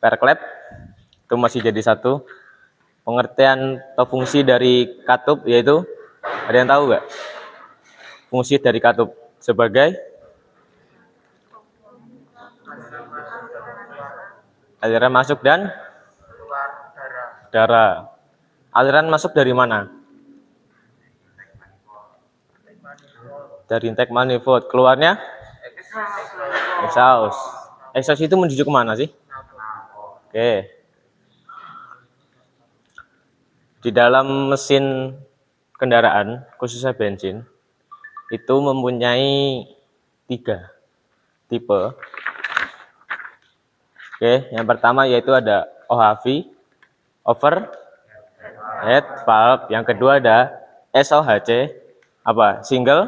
perklep itu masih jadi satu. Pengertian atau fungsi dari katup yaitu, ada yang tahu nggak? Fungsi dari katup sebagai aliran masuk dan darah. Aliran masuk dari mana? Dari intake manifold. Keluarnya exhaust. Exhaust itu menuju kemana sih? Oke. Di dalam mesin kendaraan, khususnya bensin, itu mempunyai 3 tipe. Oke, yang pertama yaitu ada OHV, overhead valve. Yang kedua ada SOHC, apa? Single.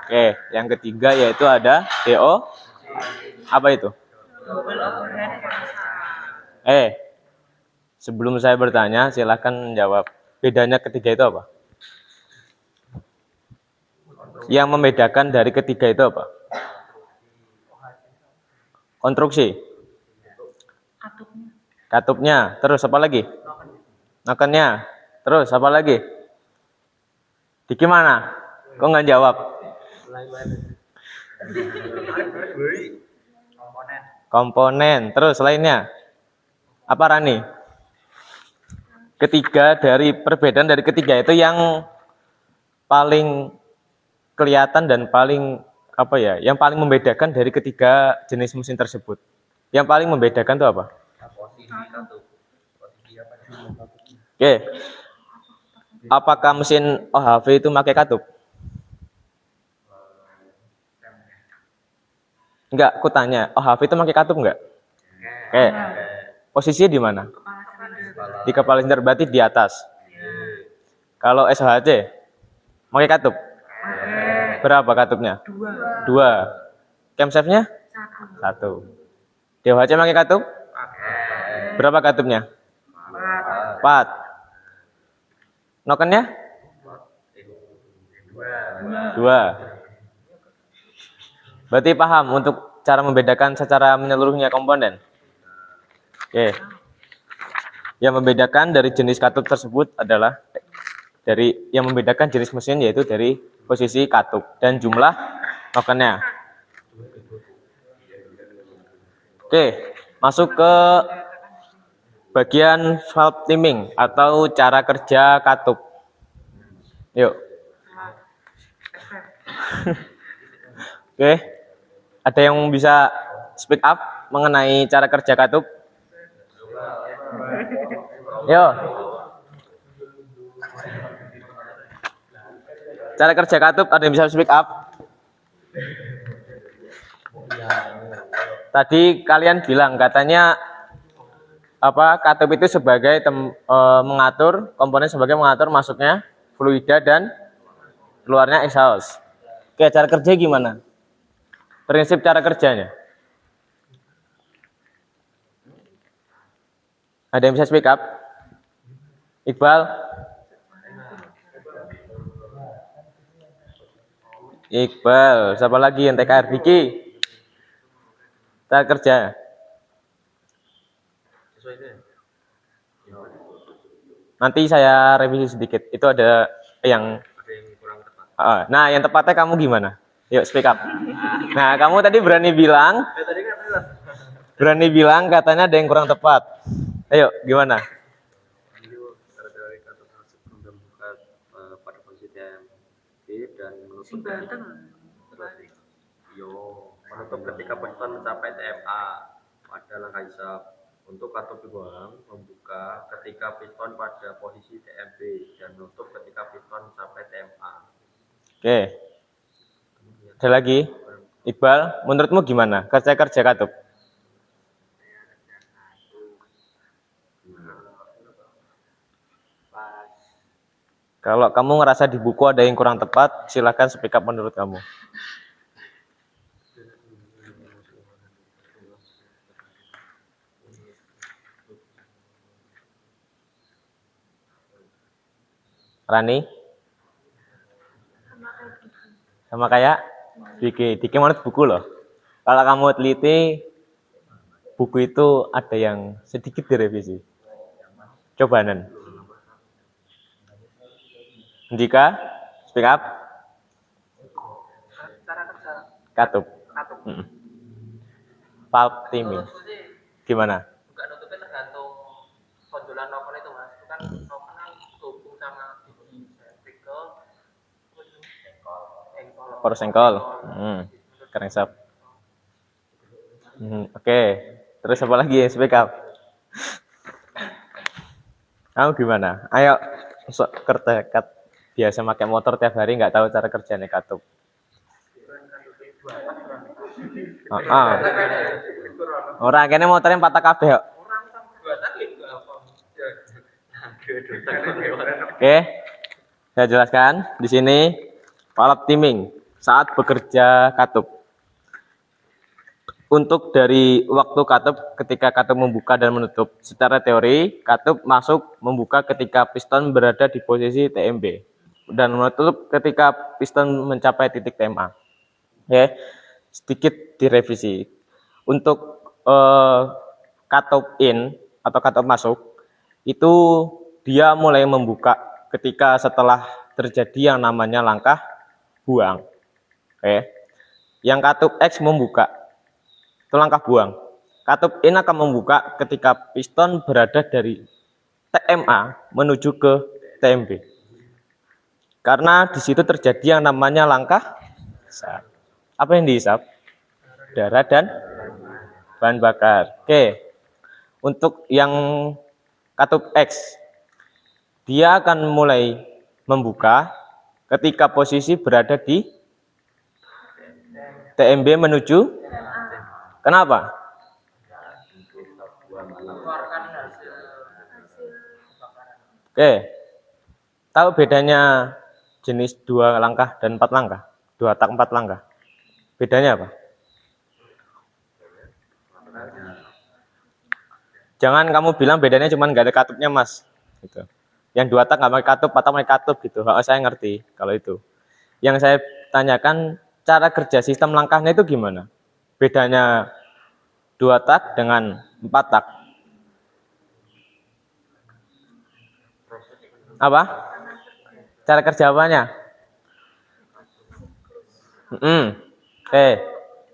Oke, yang ketiga yaitu ada DO, apa itu? Sebelum saya bertanya, silakan jawab. Bedanya ketiga itu apa? Yang membedakan dari ketiga itu apa? Konstruksi. Katupnya. Terus apa lagi? Nokennya. Terus apa lagi? Di gimana? Kok nggak jawab? Komponen. Terus lainnya? Apa Rani? Ketiga dari perbedaan dari ketiga itu yang paling kelihatan dan paling apa ya? Yang paling membedakan dari ketiga jenis mesin tersebut. Yang paling membedakan itu apa? Oke. Apakah mesin OHV itu pakai katup? Enggak, aku tanya. OHV itu pakai katup enggak? Oke. Posisinya di mana? Di kepala silinder, berarti di atas. Kalau SOHC pakai katup? Berapa katupnya? 2. Camshaftnya? 1. DOHC pakai katup? Berapa katupnya? 4. Nokennya? 2. Berarti paham untuk cara membedakan secara menyeluruhnya komponen? Oke. Yang membedakan dari jenis katup tersebut adalah dari yang membedakan jenis mesin yaitu dari posisi katup dan jumlah nokennya. Oke, masuk ke bagian valve timing atau cara kerja katup. Yuk. Oke. Ada yang bisa speak up mengenai cara kerja katup? Yo. Cara kerja katup ada yang bisa speak up? Tadi kalian bilang katanya apa? Katup itu sebagai mengatur komponen sebagai mengatur masuknya fluida dan keluarnya exhaust. Oke, cara kerja gimana? Prinsip cara kerjanya. Ada yang bisa speak up? Iqbal? Iqbal, siapa lagi yang TKR? Diki? Cara kerja. Nanti saya revisi sedikit. Itu ada yang kurang tepat. Nah, yang tepatnya kamu gimana? Yuk, speak up. Nah, kamu tadi berani bilang katanya ada yang kurang tepat. Ayo, gimana? Pada posisi TMB dan menutup ketika piston mencapai TMA pada langkah hisap. Untuk katup dibuang membuka ketika piston pada posisi TMB dan menutup ketika piston mencapai TMA. Oke. Ada lagi? Iqbal, menurutmu gimana kerja katup? Kalau kamu ngerasa di buku ada yang kurang tepat, silakan speak up menurut kamu. Rani? Sama kayak Diki. Diki menurut buku loh. Kalau kamu teliti, buku itu ada yang sedikit direvisi. Coba Nan. Jika speak up. Cara kerja Katup. katup Pulp timing. Gimana? buka nutupnya tergantung tonjolan novel itu mas. Itu kan novel kan hubung sama gigi vertical engkol Poros engkol. Krengsap. Oke. Terus apa lagi? Speak up. Kamu gimana? Ayo, kerja biasa pakai motor tiap hari nggak tahu cara kerjanya katup. Orang kene motornya patah kabeh kok. Oke. Saya jelaskan di sini pulp timing saat bekerja katup. Untuk dari waktu katup ketika katup membuka dan menutup. Secara teori, katup masuk membuka ketika piston berada di posisi TMB dan menutup ketika piston mencapai titik TMA. Oke. Sedikit direvisi. Untuk katup in atau katup masuk itu dia mulai membuka ketika setelah terjadi yang namanya langkah buang. Oke. Yang katup X membuka itu langkah buang. Katup in akan membuka ketika piston berada dari TMA menuju ke TMB. Karena di situ terjadi yang namanya langkah hisap. Apa yang dihisap? Darah dan bahan bakar. Oke. Untuk yang katup X, dia akan mulai membuka ketika posisi berada di TMB menuju. Kenapa? mengeluarkan hasil pembakaran. Oke. Tahu bedanya jenis 2 langkah dan 4 langkah? 2 tak 4 langkah. Bedanya apa? Jangan kamu bilang bedanya cuma nggak ada katupnya mas. Gitu. Yang 2 tak nggak pakai katup atau pakai katup gitu. Saya ngerti kalau itu. Yang saya tanyakan cara kerja sistem langkahnya itu gimana? Bedanya 2 tak dengan 4 tak. Apa? Cara kerja apanya? Oke.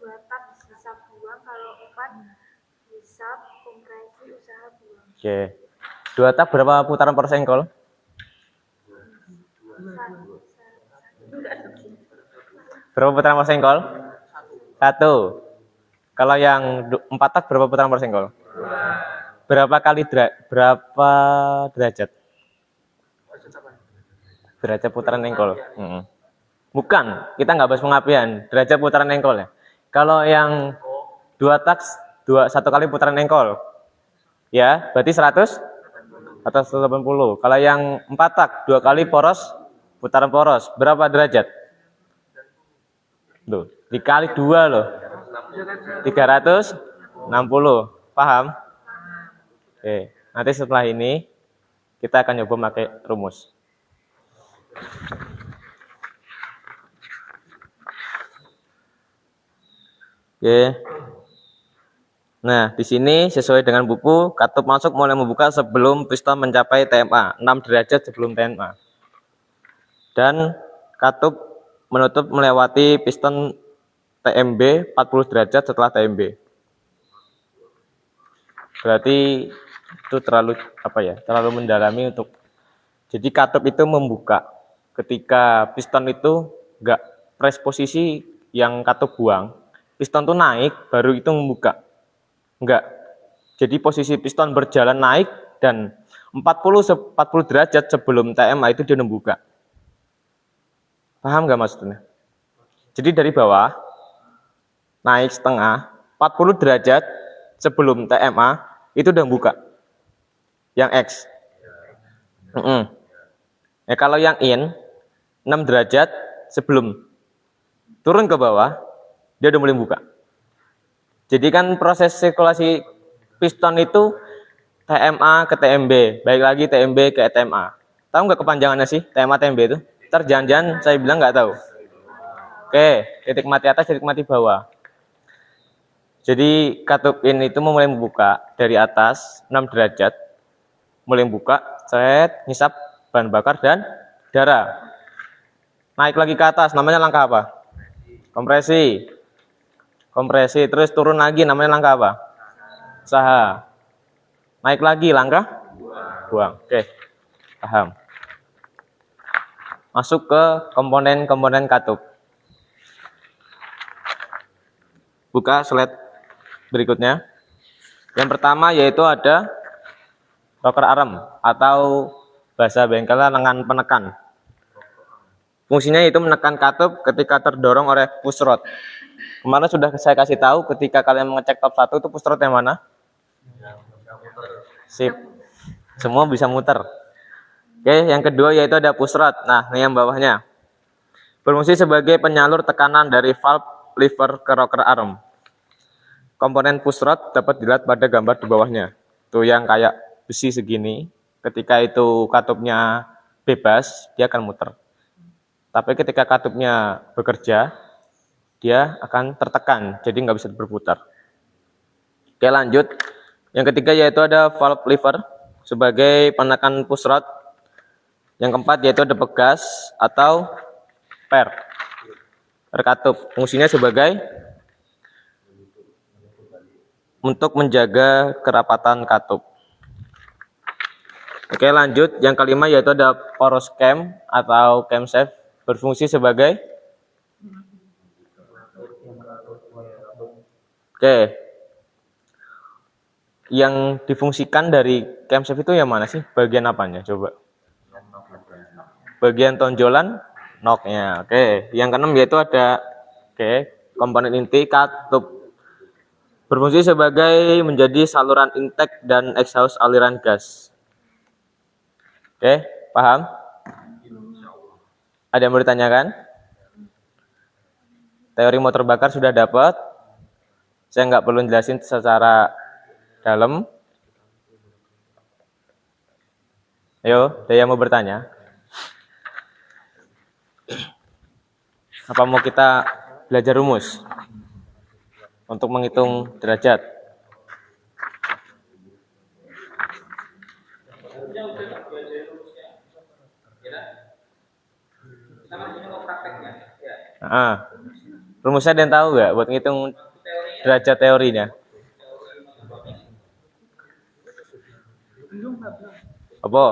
2 tak hisap buang, kalau 4 hisap kompresi usaha buang. Oke. 2 tak berapa putaran poros engkol? Berapa putaran poros engkol? 1. Kalau yang 4 tak berapa putaran poros engkol? 2. Berapa kali berapa derajat? Derajat putaran engkol. Bukan, kita nggak bahas pengapian, derajat putaran engkol ya. Kalau yang 2 tak 1 kali putaran engkol, ya berarti 100 atau 180. Kalau yang 4 tak 2 kali putaran poros, berapa derajat? Tuh, dikali 2 loh. 360. Paham? Oke, nanti setelah ini kita akan coba pakai rumus. Oke. Nah, di sini sesuai dengan buku, katup masuk mulai membuka sebelum piston mencapai TMA, 6 derajat sebelum TMA. Dan katup menutup melewati piston TMB 40 derajat setelah TMB. Berarti itu terlalu terlalu mendalami untuk. Jadi katup itu membuka ketika piston itu enggak press posisi yang katup buang, piston itu naik baru itu membuka. Enggak. Jadi posisi piston berjalan naik dan 40 derajat sebelum TMA itu dia membuka. Paham enggak maksudnya? Jadi dari bawah naik setengah 40 derajat sebelum TMA itu udah buka. Yang X. Ya, kalau yang in 6 derajat sebelum turun ke bawah dia udah mulai buka. Jadi kan proses sirkulasi piston itu TMA ke TMB, baik lagi TMB ke TMA. Tahu nggak kepanjangannya sih TMA TMB itu? Ntar jangan-jangan saya bilang nggak tahu. Oke, titik mati atas, titik mati bawah. Jadi katup in itu mulai membuka dari atas 6 derajat, mulai membuka, set, ngisap bahan bakar dan darah. Naik lagi ke atas, namanya langkah apa? Kompresi. Kompresi, terus turun lagi, namanya langkah apa? Usaha. Naik lagi, langkah? Buang. Oke, paham. Masuk ke komponen-komponen katup. Buka slide berikutnya. Yang pertama yaitu ada rocker arm atau bahasa bengkelnya lengan penekan. Fungsinya yaitu menekan katup ketika terdorong oleh push rod. Kemarin sudah saya kasih tahu ketika kalian mengecek top 1 itu push rod yang mana? Sip. Semua bisa muter. Oke, yang kedua yaitu ada push rod. Nah, ini yang bawahnya. Berfungsi sebagai penyalur tekanan dari valve lever ke rocker arm. Komponen push rod dapat dilihat pada gambar di bawahnya. Tuh yang kayak besi segini. Ketika itu katupnya bebas, dia akan muter. Tapi ketika katupnya bekerja, dia akan tertekan, jadi nggak bisa berputar. Oke, lanjut. Yang ketiga yaitu ada valve lever sebagai penekan push rod. Yang keempat yaitu ada pegas atau per katup. Fungsinya sebagai untuk menjaga kerapatan katup. Oke, lanjut. Yang kelima yaitu ada poros cam atau camshaft, berfungsi sebagai yang difungsikan dari camshaft itu yang mana sih? Bagian apanya? Coba. Bagian tonjolan knocknya. Oke, yang keenam yaitu ada komponen inti katup. Berfungsi sebagai menjadi saluran intake dan exhaust aliran gas. Oke, paham? Ada yang mau ditanyakan? Teori motor bakar sudah dapat. Saya nggak perlu jelasin secara dalam. Ayo, ada yang mau bertanya? Apa mau kita belajar rumus untuk menghitung derajat? Rumusnya ada yang tahu nggak buat ngitung derajat teorinya? Apa?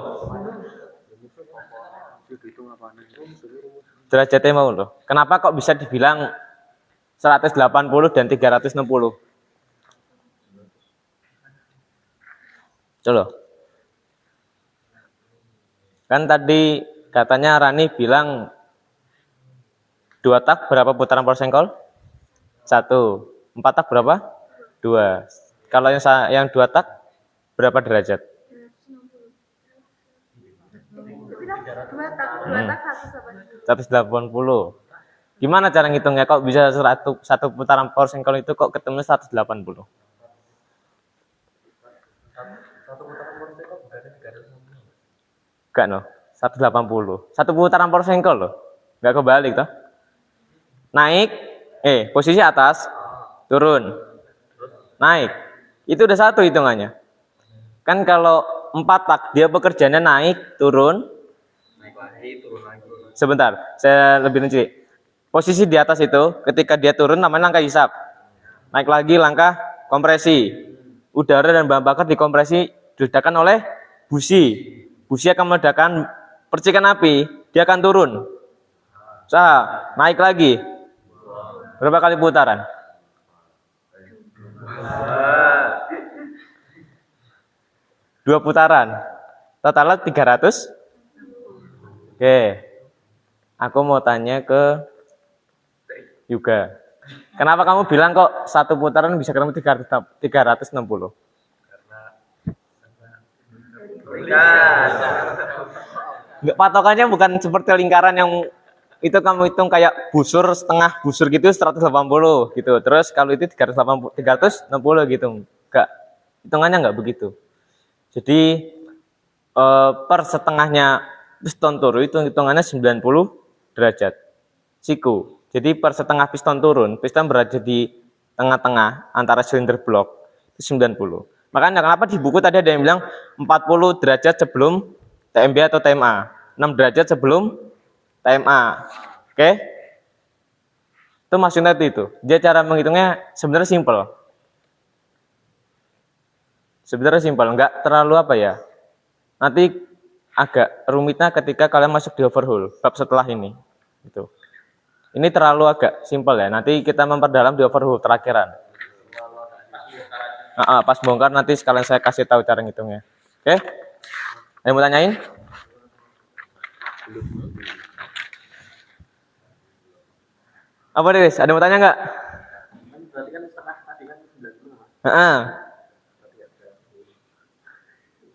Derajatnya mau loh. Kenapa kok bisa dibilang 180 dan 360? Coba. Kan tadi katanya Rani bilang 2 tak berapa putaran porsengkol? 1. 4 tak berapa? 2. Kalau yang 2 tak berapa derajat? 180. Gimana cara ngitungnya? Kok bisa satu putaran porsengkol itu kok ketemu 180? Enggak no, 180. Satu putaran porsengkol loh. Enggak kebalik toh. Naik, posisi atas, turun, naik. Itu udah satu hitungannya. Kan kalau 4 tak dia pekerjaannya naik, turun, naik lagi, turun lagi. Sebentar, saya lebih rinci. Posisi di atas itu, ketika dia turun namanya langkah hisap. Naik lagi langkah kompresi. Udara dan bahan bakar dikompresi, diledakkan oleh busi. Busi akan meledakkan percikan api, dia akan turun. Naik lagi. Berapa kali putaran? 2 putaran. Totalnya 300. Oke. Aku mau tanya ke Yuga. Kenapa kamu bilang kok 1 putaran bisa ketemu 360? Enggak, patokannya bukan seperti lingkaran yang itu kamu hitung kayak busur, setengah busur gitu 180 gitu. Terus kalau itu 360 gitu. Enggak. Hitungannya enggak begitu. Jadi per setengahnya piston turun itu hitungannya 90 derajat. Siku. Jadi per setengah piston turun, piston berada di tengah-tengah antara silinder blok itu 90. Makanya kenapa di buku tadi ada yang bilang 40 derajat sebelum TMB atau TMA, 6 derajat sebelum TMA. Oke? Itu maksudnya itu. Dia cara menghitungnya sebenarnya simpel. Enggak terlalu apa ya. Nanti agak rumitnya ketika kalian masuk di overhaul bab setelah ini. Gitu. Ini terlalu agak simpel ya. Nanti kita memperdalam di overhaul terakhiran. Pas bongkar nanti sekalian saya kasih tahu cara ngitungnya. Oke? Ada yang mau tanyain? Apa Des? Ada yang mau tanya nggak? Berarti kan setengah tadi kan 90.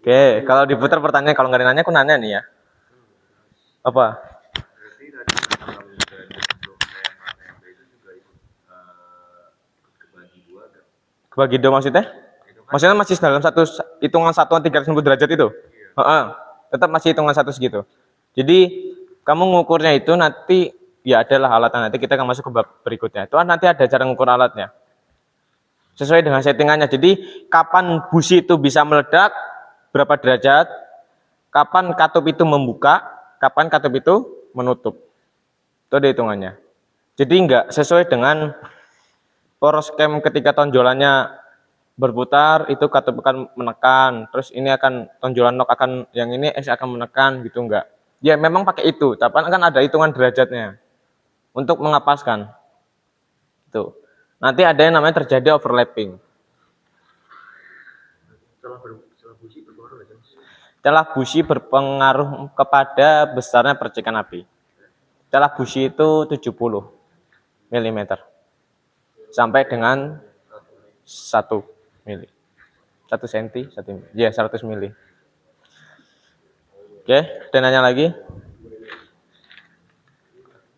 Oke, kalau diputar pertanyaan, kalau nggak ada nanya aku nanya nih ya. Apa? Berarti tadi kalau dari sebelum TMA TMB itu juga itu kebagi dua kan? Kebagi dua maksudnya? Maksudnya masih dalam satu hitungan satuan 360 derajat itu? Tetap masih hitungan satu segitu. Jadi kamu ngukurnya itu nanti ya adalah alatnya, nanti kita akan masuk ke bab berikutnya. Itu nanti ada cara ngukur alatnya. Sesuai dengan settingannya. Jadi kapan busi itu bisa meledak, berapa derajat, kapan katup itu membuka, kapan katup itu menutup. Itu ada hitungannya. Jadi enggak sesuai dengan poros cam ketika tonjolannya berputar, itu katup akan menekan, terus ini akan tonjolan nok akan, yang ini X akan menekan, gitu enggak. Ya memang pakai itu, tapi kan ada hitungan derajatnya untuk mengapaskan. Tuh. Nanti ada yang namanya terjadi overlapping. Celah busi berpengaruh kepada besarnya percikan api. Celah busi itu 70 mm sampai dengan 1 mili. 1 cm, 1 mili. Ya, 100 mili. Oke, ada nanya lagi?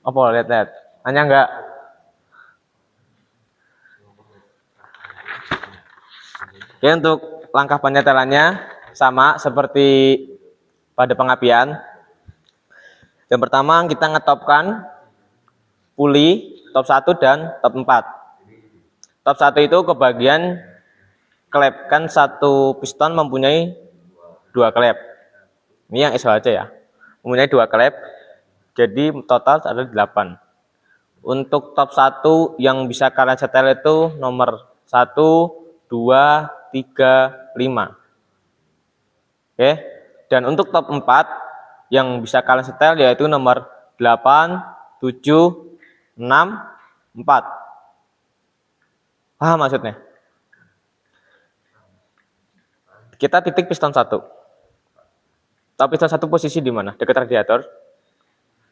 Apa lihat-lihat? Nanya enggak? Oke, untuk langkah penyetelannya sama seperti pada pengapian. Yang pertama kita ngetopkan puli top 1 dan top 4. Top 1 itu kebagian klep, kan satu piston mempunyai 2 klep. Ini yang SHC ya. Mempunyai 2 klep. Jadi total ada 8. Untuk top 1 yang bisa kalian setel itu nomor 1, 2, 3, 5. Oke. Dan untuk top 4 yang bisa kalian setel yaitu nomor 8, 7, 6, 4. Paham maksudnya? Kita titik piston 1. Tahu piston 1 posisi di mana? Dekat radiator.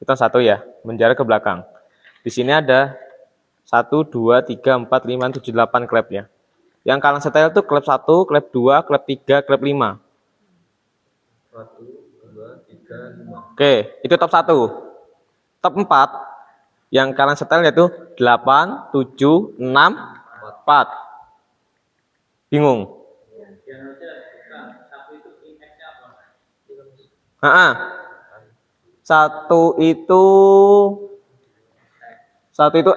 Piston 1 ya, menjalar ke belakang. Di sini ada 1, 2, 3, 4, 5, 7, 8 klep ya. Yang kalian setel itu klep 1, klep 2, klep 3, klep 5. 1, 2, 3, 5. Oke, itu top 1. Top 4 yang kalian setel yaitu 8, 7, 6, 4. Bingung? Satu itu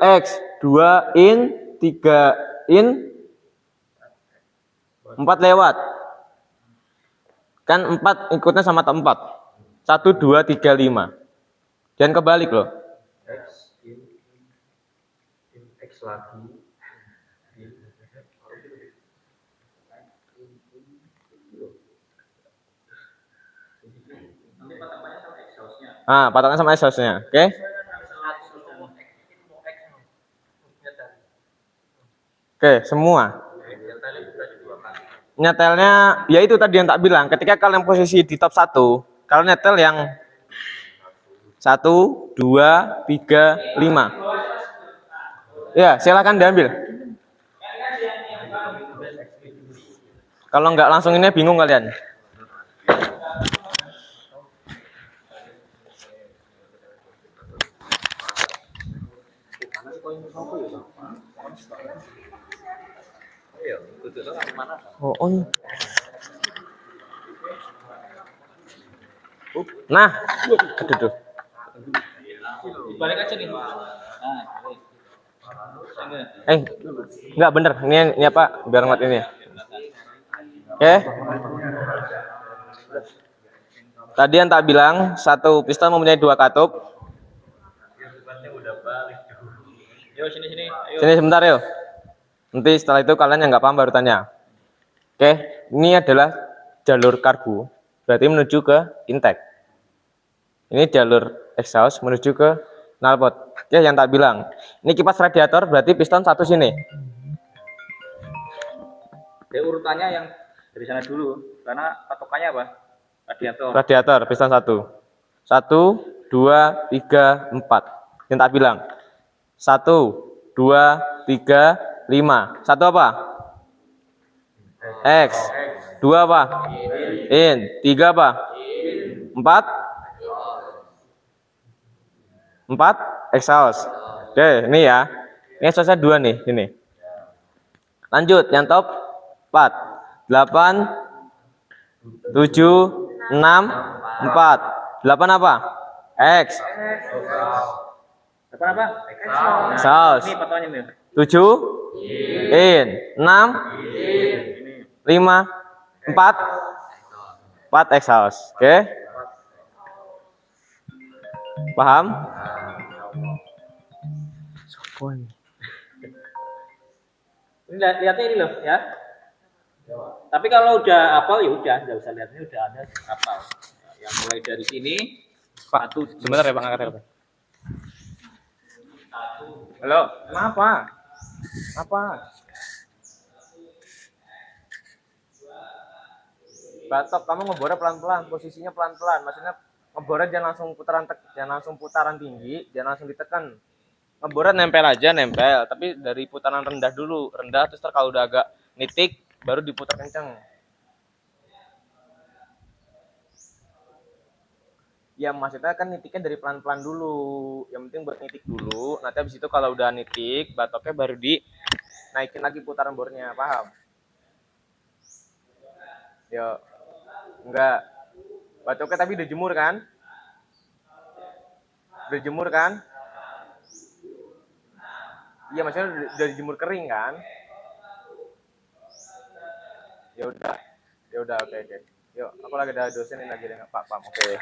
X, 2 in, 3 in, 4 lewat. Kan 4 ikutnya sama top 4. 1, 2, 3, 5. Jangan kebalik loh. X in X lagi. Patokan sama exhaustnya. Oke? Oke, semua. Nyetelnya, ya itu tadi yang tak bilang. Ketika kalian posisi di top 1, kalian nyetel yang 1, 2, 3, 5. Ya, silakan diambil. Kalau nggak langsung ini bingung kalian. Oh. Nah, aduh. Balik aja nih. Nah, Enggak bener. Ini apa? Biar ngot ini. Oke. Tadi yang tak bilang satu piston mempunyai dua katup. Sini sebentar yuk. Nanti setelah itu kalian yang nggak paham baru tanya. Oke, ini adalah jalur karbu, berarti menuju ke intake. Ini jalur exhaust menuju ke knalpot. Oke, yang tak bilang. Ini kipas radiator, berarti piston satu sini. Dia urutannya yang dari sana dulu, karena patokannya apa? Radiator. Radiator, piston satu. 1, 2, 3, 4. Yang tak bilang. 1, 2, 3, 5. 1 apa? X. 2 apa? In. 3 apa? 4. 4 exhaust. Oke, ini ya. Ini exhaustnya 2 nih, ini. Lanjut, yang top 4. 8, 7, 6, 4. 8 apa? X. Apa? Exhaust. Ini patokannya nih. 7 in. 6 5 4 4 exhaust. Oke. Paham? Ini lihatnya ini loh ya. Tapi kalau udah hafal ya udah, nggak usah lihat, ini udah ada hafal. Yang mulai dari sini. Pak, sebentar ya Pak, angkat telepon. Halo, kenapa? Apa? Batok, kamu ngebornya pelan-pelan, posisinya pelan-pelan. Maksudnya ngebornya jangan langsung putaran tinggi, jangan langsung ditekan. Ngebornya nempel aja, nempel. Tapi dari putaran rendah dulu, rendah terus kalau udah agak nitik, baru diputar kenceng. Ya maksudnya kan nitiknya dari pelan-pelan dulu. Yang penting buat nitik dulu. Nanti habis itu kalau udah nitik, batoknya baru dinaikin lagi putaran bornya, paham? Yo, enggak. Batoknya tapi udah jemur kan? Udah jemur kan? Iya maksudnya udah dijemur kering kan? Ya udah, oke. Yuk, aku lagi ada dosen ini lagi dengan Pak Pam, oke.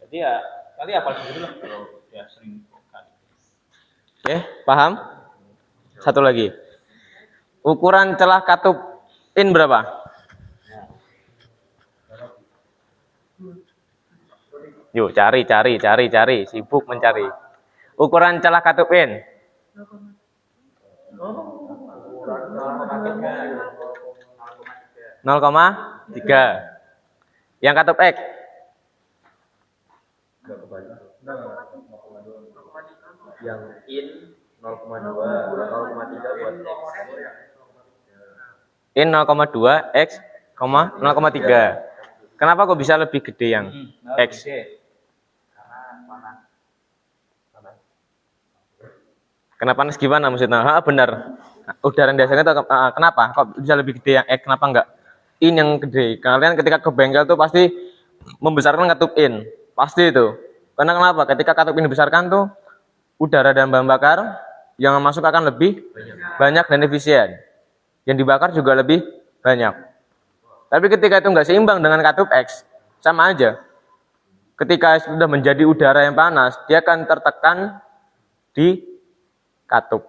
Jadi ya kali hafal dulu lah kalau ya sering kali. Oke, paham? Satu lagi. Ukuran celah katup in berapa? Yuk, cari. Sibuk mencari. Ukuran celah katup in. 0,3. Yang katup X. Yang in 0,2, 0,3 buat X. In 0,2 X, 0,3. Kenapa kok bisa lebih gede yang X? Kenapa panas gimana maksudnya? Benar. Udara yang dasarnya itu kenapa? Kok bisa lebih gede yang X? Kenapa enggak in yang gede? Kalian ketika ke bengkel tuh pasti membesarkan katup in. Pasti itu. Karena kenapa? Ketika katup in dibesarkan tuh udara dan bahan bakar yang masuk akan lebih banyak dan efisien. Yang dibakar juga lebih banyak. Tapi ketika itu enggak seimbang dengan katup X, sama aja. Ketika sudah menjadi udara yang panas, dia akan tertekan di katup.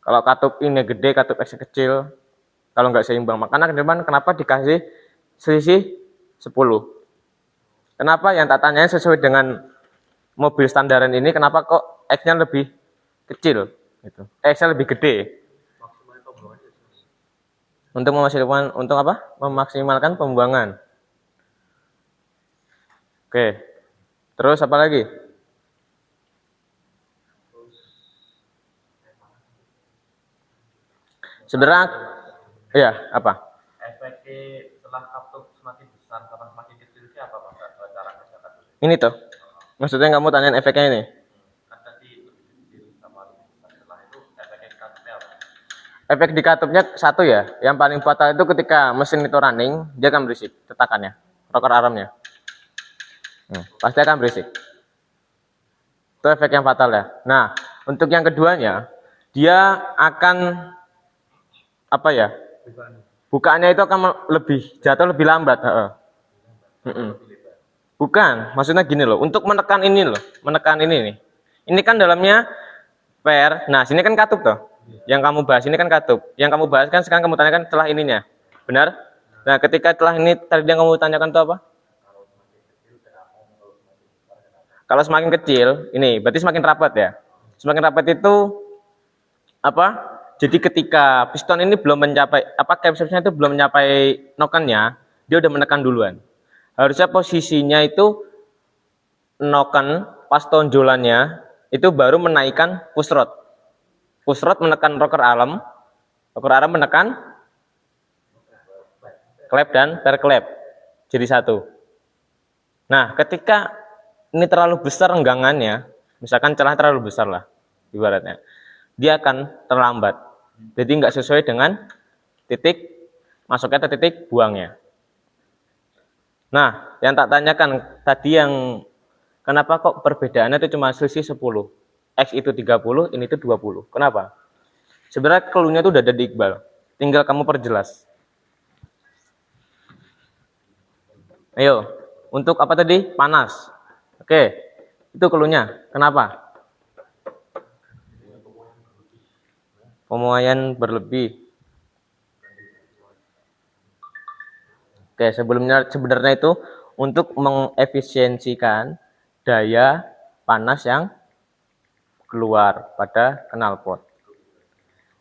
Kalau katup ini gede, katup X kecil, kalau nggak seimbang. Makanya ke depan kenapa dikasih selisih 10? Kenapa yang tak tanyain sesuai dengan mobil standaran ini, kenapa kok X-nya lebih kecil? Gitu. X-nya lebih gede. Untuk memaksimalkan pembuangan. Oke. Terus apa lagi? Sebenarnya, iya apa? Efeknya setelah katup semakin besar sama semakin kecil itu apa Pak? Cara kerja katup? Ini tuh. Maksudnya nggak mau tanyain efeknya ini. Kan tadi lebih kecil sama lebih besar. Setelah itu efeknya di katupnya apa? Efek di katupnya satu ya. Yang paling fatal itu ketika mesin itu running, dia akan berisik tetakannya, rocker armnya. Pasti akan berisik. Itu efek yang fatal ya. Nah, untuk yang keduanya, dia akan apa ya? Bukaannya itu akan jatuh lebih lambat. Bukan, maksudnya gini loh, untuk menekan ini nih. Ini kan dalamnya pair. Nah, sini kan katup toh. Yang kamu bahas ini kan katup. Yang kamu bahas kan sekarang kamu tanyakan setelah ininya. Benar? Nah, ketika setelah ini tadi yang kamu tanyakan itu apa? Kalau semakin kecil, ini berarti semakin rapat ya. Semakin rapat itu apa? Jadi ketika piston ini belum mencapai capsule-nya itu belum mencapai nokennya, dia udah menekan duluan. Harusnya posisinya itu noken pas tonjolannya itu baru menaikkan push rod. Push rod menekan rocker arm menekan klep dan pair klep. Jadi satu. Nah, ketika ini terlalu besar renggangannya, misalkan celah terlalu besar lah ibaratnya, dia akan terlambat. Jadi nggak sesuai dengan titik masuknya atau titik buangnya. Nah, yang tak tanyakan tadi yang kenapa kok perbedaannya itu cuma selisih 10. X itu 30, ini itu 20. Kenapa? Sebenarnya clue-nya itu udah ada di Iqbal. Tinggal kamu perjelas. Ayo, untuk apa tadi? Panas. Oke, itu clue-nya. Kenapa? Pemuaian berlebih. Oke, sebenarnya itu untuk mengefisiensikan daya panas yang keluar pada knalpot.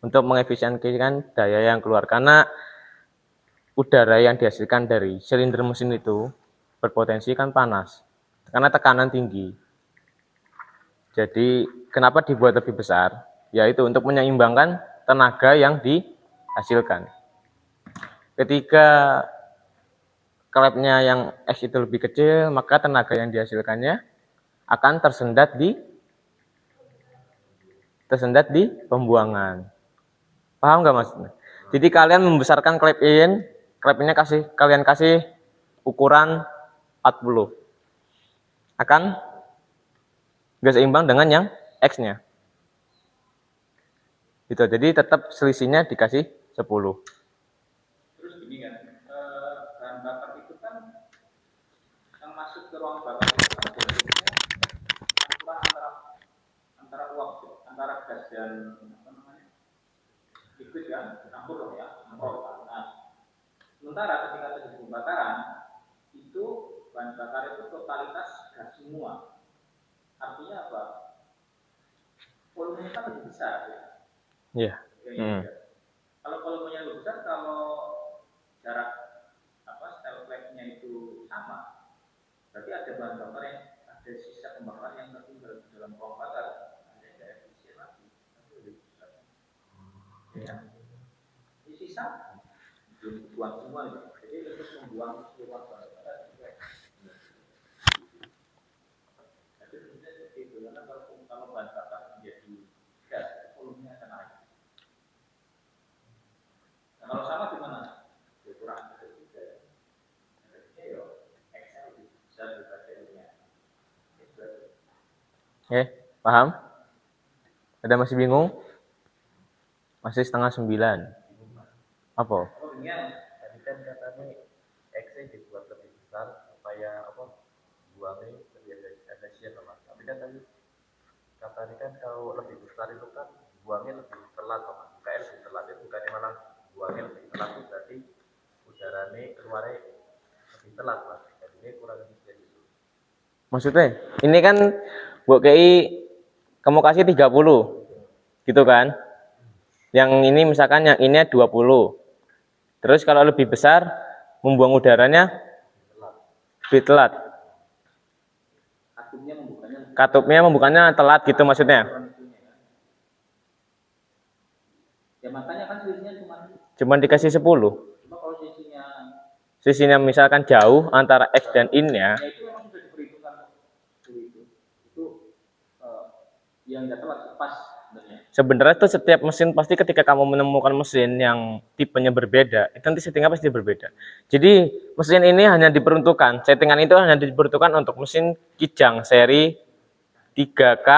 Untuk mengefisiensikan daya yang keluar karena udara yang dihasilkan dari silinder mesin itu berpotensi kan panas karena tekanan tinggi. Jadi kenapa dibuat lebih besar? Yaitu untuk menyeimbangkan tenaga yang dihasilkan. Ketika klepnya yang X itu lebih kecil, maka tenaga yang dihasilkannya akan tersendat di pembuangan. Paham nggak maksudnya? Jadi kalian membesarkan klepnya kalian kasih ukuran 40. Akan nggak seimbang dengan yang X-nya. Gitu. Jadi tetap selisihnya dikasih 10. Terus gini kan, bahan bakar itu kan yang masuk ke ruang bakar itu kan posisinya antara uap, antara gas dan liquid kan, campur loh ya, campur kan. Nah, sementara ketika terjadi pembakaran itu bahan bakar itu totalitas gas semua. Artinya apa? Volumenya kan lebih besar ya. Iya. Kalau volumenya lebih besar, kalau jarak style flap-nya itu sama, berarti ada bahan bakar yang ada sisa pembakaran yang tertinggal di dalam ruang bakar, ada efisien lagi, tapi lebih besar. Ya. Ini sisa belum buang semua ya. Jadi terus membuang seluruh bahan bakar juga. Jadi sebenarnya seperti itu, karena kalau bahan bakar menjadi gas, volumenya akan naik. Nah, kalau sama gimana? Ya kurang ada juga ya. Jadi Excel lebih besar daripada ini. Oke, paham? Ada masih bingung? Masih 8:30. Apa? Tadi kan katanya X-nya dibuat lebih besar supaya buangnya lebih efisien lah. Tapi kan tadi katanya kan kalau lebih besar itu kan buangnya lebih telat lah. Bukannya lebih telat itu bukannya malah buangnya lebih telat itu berarti udaranya keluarnya lebih telat lah. Jadi ini kurang efisien itu. Maksudnya, ini kan buat KI kamu kasih 30. Gitu kan? Yang ini misalkan yang ini 20. Terus kalau lebih besar membuang udaranya lebih telat. Katupnya membukanya telat gitu maksudnya. Ya makanya kan selisihnya Cuman dikasih 10. cuma kalau Sisinya misalkan jauh antara X dan in-nya. ya itu memang sudah diperhitungkan itu yang nggak telat pas Sebenarnya tuh setiap mesin pasti ketika kamu menemukan mesin yang tipenya berbeda, itu nanti settingnya pasti berbeda. Jadi mesin ini hanya diperuntukkan, settingan itu hanya diperuntukkan untuk mesin Kijang seri 3K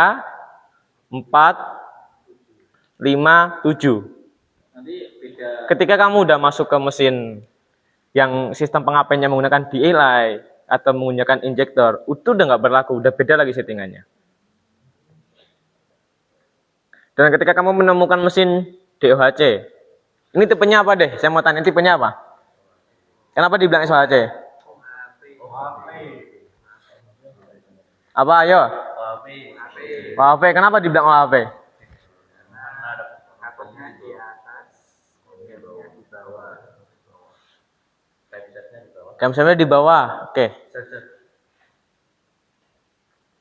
4 5 7. Nanti beda. Ketika kamu udah masuk ke mesin yang sistem pengapennya menggunakan DLI atau menggunakan injektor, itu udah nggak berlaku, udah beda lagi settingannya. Dan ketika kamu menemukan mesin DOHC, ini tipenya apa deh? Saya mau tanya tipenya apa? Kenapa dibilang SOHC? Apa ayo? OHP. Kenapa dibilang OHP? Katanya di atas, gamenya di bawah. Camshaftnya di bawah. Oke.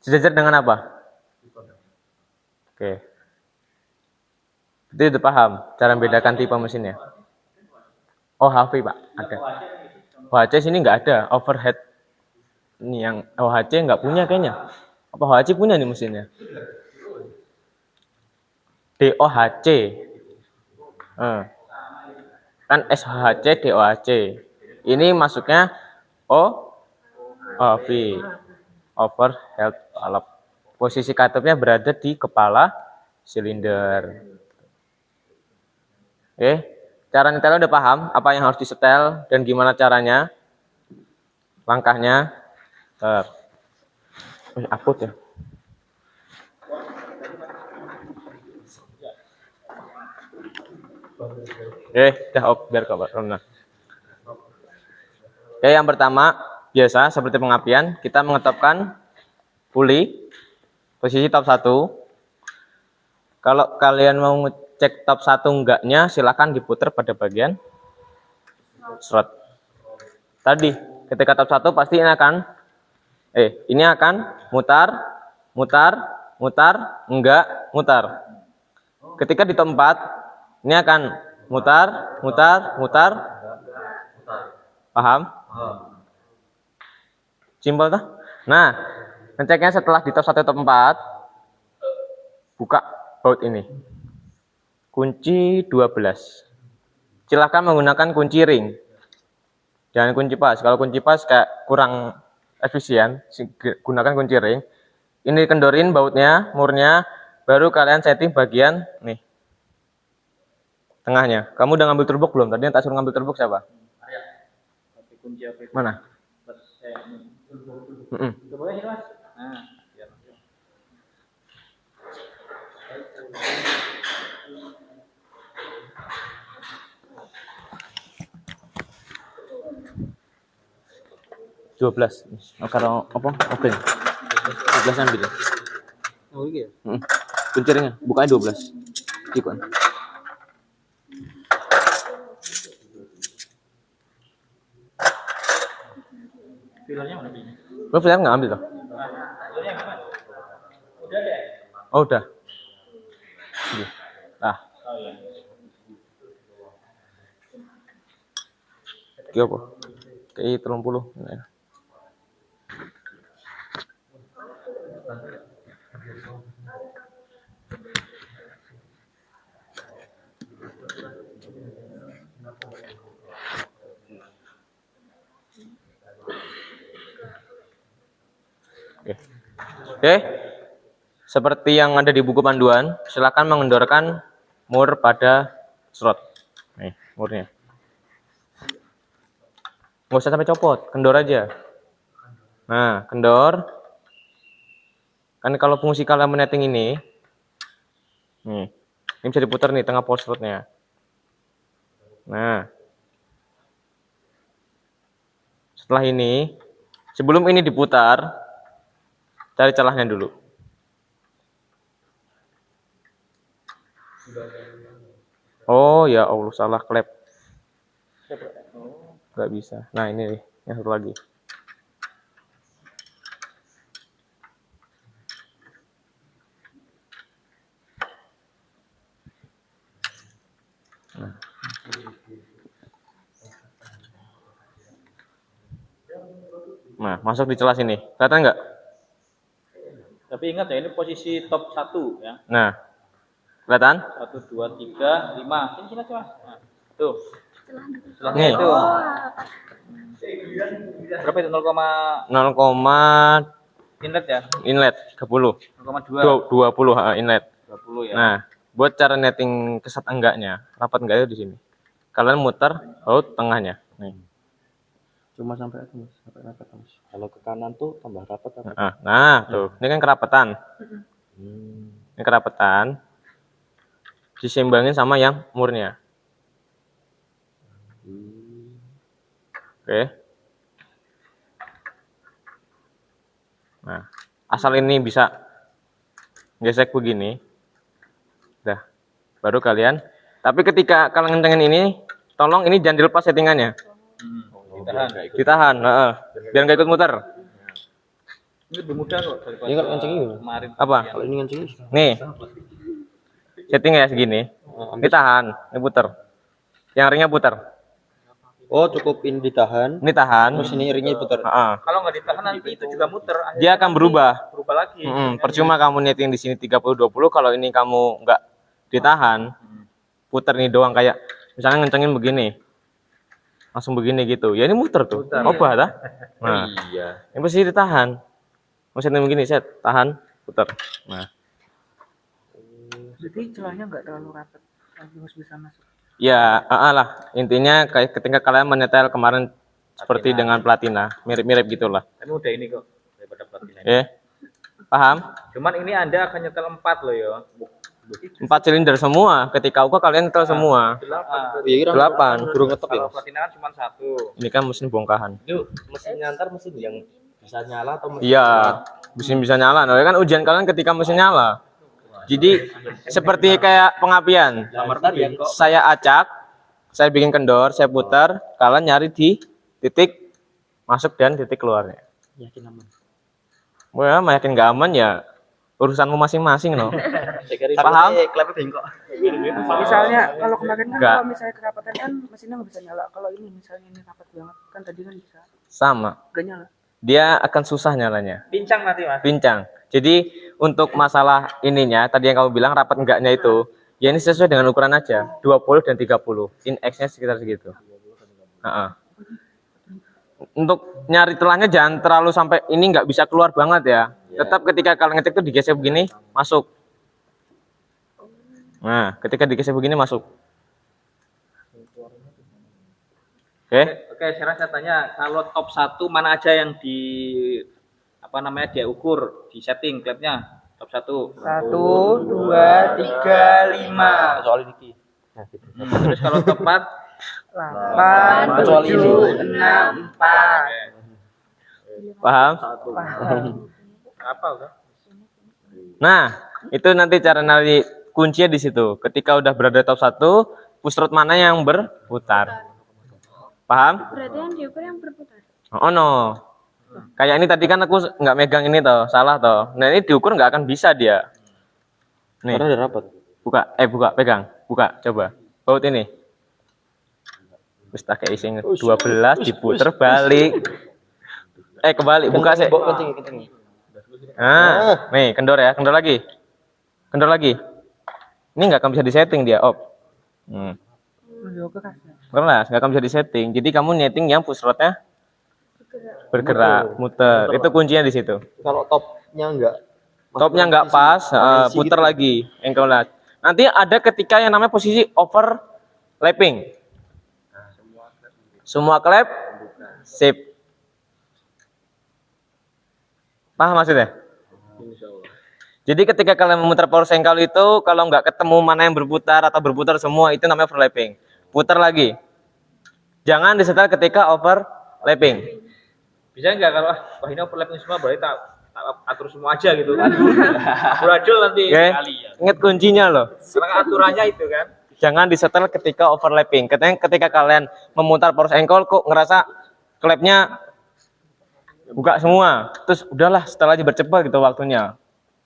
Sejajar dengan apa? Oke. Itu udah paham cara membedakan tipe mesinnya. Oh, HV Pak, ada. OHC sini nggak ada overhead. Ini yang OHC nggak punya kayaknya. Apa OHC punya nih mesinnya? DOHC. Kan SHC, DOHC. Ini masuknya OHV. Overhead valve. Posisi katupnya berada di kepala silinder. Oke, cara nyetelnya udah paham apa yang harus disetel dan gimana caranya, langkahnya. Upload ya. Dah biar kabar. Oke, yang pertama biasa seperti pengapian kita mengetapkan puli posisi top 1. Kalau kalian mau ngecek top 1 enggaknya, silakan diputar pada bagian slot. Tadi ketika top 1 pasti ini akan mutar, enggak, mutar. Ketika di top 4 ini akan mutar. Paham? Simpel tuh. Nah, ngeceknya setelah di top 1 top 4, buka baut ini. Kunci 12. Silahkan menggunakan kunci ring. Jangan kunci pas. Kalau kunci pas kayak kurang efisien, gunakan kunci ring. Ini kendorin bautnya, murnya, baru kalian setting bagian nih. Tengahnya. Kamu udah ngambil turbok belum? Tadi yang tak suruh ngambil turbok siapa? Kunci apa itu? Mana? Turboknya sini Mas. Nah, biar. Dua belas. Kalau apa? Oke. 12 ambil. Oh iya. Kunci ringnya, bukanya 12. Ikut. Filenya mana filenya? Lo filenya nggak ambil toh? Filenya apa? Udah deh. Oh udah. Nah. Oh iya. Kayak apa? Kayak 30. Nah. Oke. Seperti yang ada di buku panduan, silakan mengendorkan mur pada slot. Nih, murnya. Nggak usah sampai copot, kendor aja. Nah, kendor. Kan kalau fungsi kalian meneting ini bisa diputar nih tengah power slotnya. Nah, setelah ini, sebelum ini diputar, cari celahnya dulu. Oh ya Allah, salah klep. Nggak bisa. Nah ini nih, yang satu lagi. Nah, masuk di celah sini. Kelihatan nggak? Tapi ingat ya, ini posisi top 1 ya. Nah, Kelihatan? 1, 2, 3, 5. Sini aja mas. Nah, tuh. Celahnya Nih. itu. Berapa itu? 0, inlet ya? inlet 30. 0,2. 20 inlet. 20 ya. Nah, buat cara netting kesat enggaknya, rapat enggaknya di sini. Kalian muter baut tengahnya. Nih. Cuma sampai itu mas, sampai rapat mas. Kalau ke kanan tuh tambah rapat apa? Nah, tuh. Ini kan kerapatan. Ini kerapatan. Diseimbangin sama yang murnya. Oke. Nah, asal ini bisa gesek begini. Dah. Baru kalian. Tapi ketika kalian ngencengin ini, tolong ini jangan dilepas settingannya. Ditahan. Ditahan, biar nggak ikut muter. Ini lebih mudah kok daripada Ini kalau kenceng ini. kemarin. Apa? Kalau ini kenceng Nih. Settingnya segini. Ditahan, ini puter. Yang ringnya puter. Oh cukup ini ditahan. Ini tahan. Terus ini ringnya putar. Kalau nggak ditahan nanti itu juga muter. Akhirnya Dia akan berubah. berubah lagi. Percuma kamu netting di sini 30-20 kalau ini kamu nggak ditahan, puter nih doang kayak misalnya ngencengin begini, langsung begini gitu. Ya ini muter tuh. Obah dah. Nah, Iya. ini pasti ditahan. Mau setting begini, set tahan, puter. Nah, Jadi celahnya nggak terlalu rapat, harus bisa masuk. ya lah. Intinya kayak ketika kalian menetel kemarin seperti dengan platina, mirip-mirip gitulah. Tapi udah ini kok daripada platina. Paham? Cuman ini Anda akan nyetel 4 loh ya. 4 silinder semua. Ketika UK kalian nyetel semua. 8. Burung ngetop ya. Kalau platina kan cuma 1. Ini kan mesin bongkahan. Itu mesin ngantar mesin yang bisa nyala atau mesin Iya, mesin bisa nyala. Nah, kan ujian kalian ketika mesin nyala. Jadi seperti kayak pengapian. Saya acak, saya bikin kendor, saya putar, kalian nyari di titik masuk dan titik keluarnya. yakin aman. Wah, yakin nggak aman ya urusanmu masing-masing loh. Paham? Misalnya kalau kemarin kan Nggak. kalau misalnya kerapatan kan mesinnya nggak bisa nyala. Kalau ini misalnya ini rapat banget kan tadi kan bisa Sama. nggak nyala. Dia akan susah nyalanya. Pincang nanti mas. Pincang. Jadi untuk masalah ininya tadi yang kamu bilang rapat enggaknya itu, ya ini sesuai dengan ukuran aja, 20 dan 30. In-X-nya sekitar segitu. Untuk nyari telahnya jangan terlalu sampai ini nggak bisa keluar banget ya. Tetap ketika kalian ngetik tuh digesek begini masuk. Nah, ketika digesek begini masuk. Oke. Oke, sekarang saya tanya, kalau top 1 mana aja yang di dia ukur di setting klepnya top 1. 1, 2, 3, 5, Soal ini. Terus kalau top 4 8, Kecuali ini. 7, 6, 4. Paham? apa udah? Nah, itu nanti cara nyari kuncinya di situ. Ketika udah berada top 1, push rod mana yang berputar. Paham? Berarti yang diukur yang berputar. Oh no. Kayak ini tadi kan aku nggak megang ini toh, salah toh. Nah ini diukur nggak akan bisa dia. Nih, Karena udah rapat. buka, pegang, buka, coba. Baut ini. Wis tak kayak ising 12 diputer balik. Kebalik, buka sih. Kenceng. Nah, nih kendor ya, kendor lagi. Kendor lagi. Ini nggak akan bisa disetting dia, op. Keras, nggak akan bisa disetting. Jadi kamu netting yang push rodnya bergerak, muter. Itu kuncinya di situ. Kalau topnya enggak. Topnya nggak pas, puter lagi, engkel lah. Nanti ada ketika yang namanya posisi overlapping. Semua klep, sip. Paham maksudnya? Jadi ketika kalian memutar power sengkal itu, kalau nggak ketemu mana yang berputar atau berputar semua, itu namanya overlapping. Putar lagi. Jangan disetel ketika overlapping. Bisa nggak kalau ini overlapping semua berarti tak atur semua aja gitu kan? Beradul nanti sekali ya. Ingat kuncinya loh. Karena aturannya itu kan. Jangan disetel ketika overlapping. Ketika kalian memutar power ankle kok ngerasa klepnya buka semua. Terus udahlah setelah aja bercepat gitu waktunya.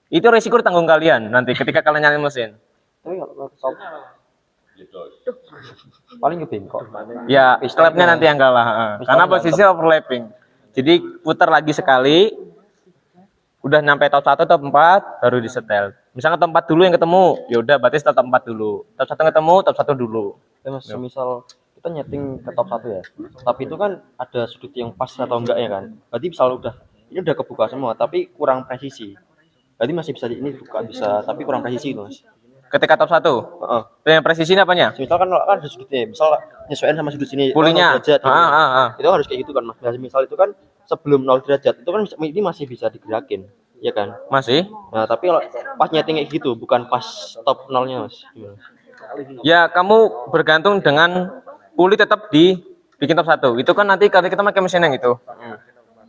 Itu resiko tanggung kalian nanti ketika kalian nyalain mesin. Tapi kalau top paling kebengkok. Ya, klepnya nanti yang kalah. Karena posisi overlapping. Jadi putar lagi sekali. Udah nyampe top 1, top 4 baru disetel. Misalnya top 4 dulu yang ketemu, ya udah berarti start top 4 dulu. Top 1 ketemu, top 1 dulu. Ya mas, semisal kita nyeting ke top 1 ya, tapi itu kan ada sudut yang pas atau enggak ya kan, berarti misal ini udah kebuka semua tapi kurang presisi, berarti masih bisa ini buka bisa tapi kurang presisi itu mas. Ketika top 1. Heeh. Yang presisi ini apanya? Misal kan ada sudutnya, misal nyesuaiin sama sudut sini Pulinya. 0 derajat gitu. Itu harus kayak gitu kan mas. Nah, misal itu kan sebelum 0 derajat itu kan ini masih bisa digerakin, ya kan? Masih? Nah, tapi kalau pas nyeting kayak gitu, bukan pas top 0-nya mas. Gimana? Ya, kamu bergantung dengan puli tetap dibikin top 1. Itu kan nanti kalau kita pakai mesin yang itu.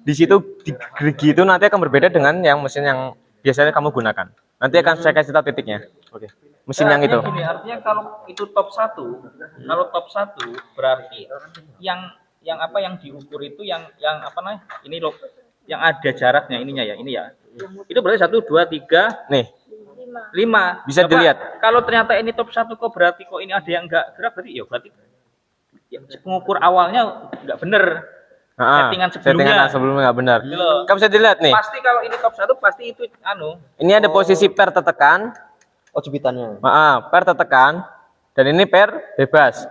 Di situ di gerigi itu nanti akan berbeda dengan yang mesin yang biasanya kamu gunakan. Nanti akan saya kasih tahu titiknya. Oke. Mesin yang itu. Gini, artinya kalau itu top 1, kalau top 1 berarti yang apa yang diukur itu yang apa namanya? Ini loh, yang ada jaraknya ininya ya, ini ya. Itu berarti 1 2 3 Nih, 5. Bisa dilihat. Kalau ternyata ini top 1 kok berarti kok ini ada yang enggak gerak berarti ya berarti ya, pengukur awalnya enggak bener. Settingan sebelumnya nggak benar. Gitu loh. Kamu bisa dilihat nih. Pasti kalau ini top 1 pasti itu Ini ada posisi per tertekan, Oh, jepitannya. per tertekan, dan ini per bebas.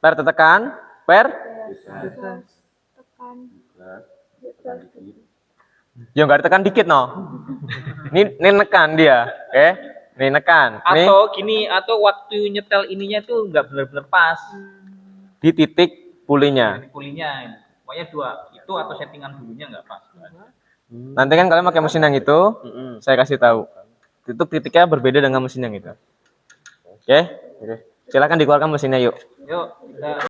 Per tertekan, per tekan ya nggak ditekan dikit no. Ini nekan dia, oke? Nih nekan. Nih atau gini atau waktu nyetel ininya itu enggak benar-benar pas di titik pulinya. di pulinya. Pokoknya 2 itu atau settingan dulunya enggak pas. Nanti kan kalian pakai mesin yang itu, saya kasih tahu. Itu titiknya berbeda dengan mesin yang itu. Oke? Silakan dikeluarkan mesinnya yuk. Yuk, kita